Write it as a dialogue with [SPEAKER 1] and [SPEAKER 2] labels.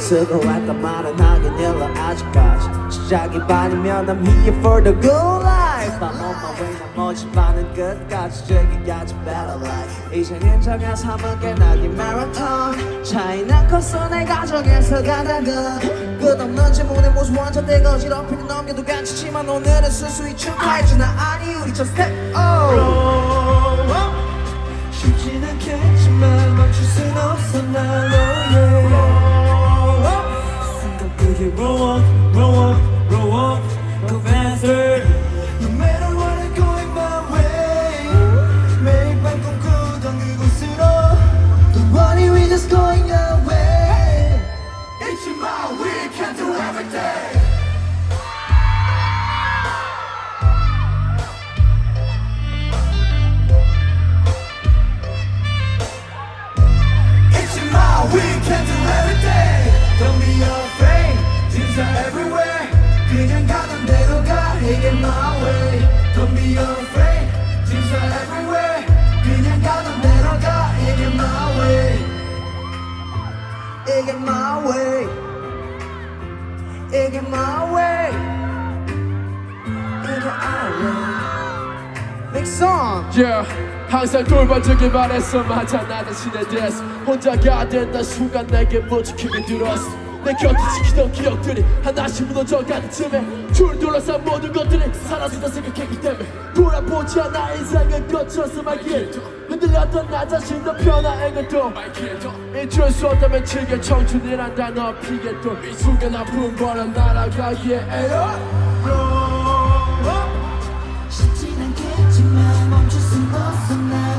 [SPEAKER 1] 수고했단 말은 하긴 일러 아직까지 시작이 반이면 I'm here for the good life I'm on my way 나머지 반은 끝까지 즐기야지 better life 이생은 정해 삼은 깨나기 마라톤 차이나 컸어 내 가정에서 가다가 끝없는 질문에 모습 완전 떼거지 어필은 넘겨도 괜찮지만 오늘은 순수히 축하해줘 나 아니 우리 just step
[SPEAKER 2] 쉽진 않겠지만 멈출 순 없어 난 너의 생각들이 roll up, go faster No matter what I'm going my way 매일 밤 꿈꾸던 그곳으로 Don't worry we just going our way It's in my way, can do everything We can do everything Don't be afraid Dreams are everywhere 그냥 가던 대로 가 이게 my way Don't be afraid Dreams are everywhere 그냥 가던 대로 가 이게 my way
[SPEAKER 1] 이게 my way 이게 my way 이게 our way Big song
[SPEAKER 3] Yeah 항상 돌봐주길 바랬어 맞아 나 자신에 대해서 혼자가 된다 순간 내게 무척 힘이 들었어 내 곁에 지키던 기억들이 하나씩 무너져가는 쯤에 줄 둘러싼 모든 것들이 사라진다 생각했기 때문에 돌아보지 않아 인생을 거쳐서 말길 흔들렸던 나 자신도 변화한 것도 잊을 수 없다면 즐겨 청춘이란 단어 피게 또 이 순간 아픈 거라 날아가기에
[SPEAKER 2] 쉽진 않겠지만 멈출 순 없어 난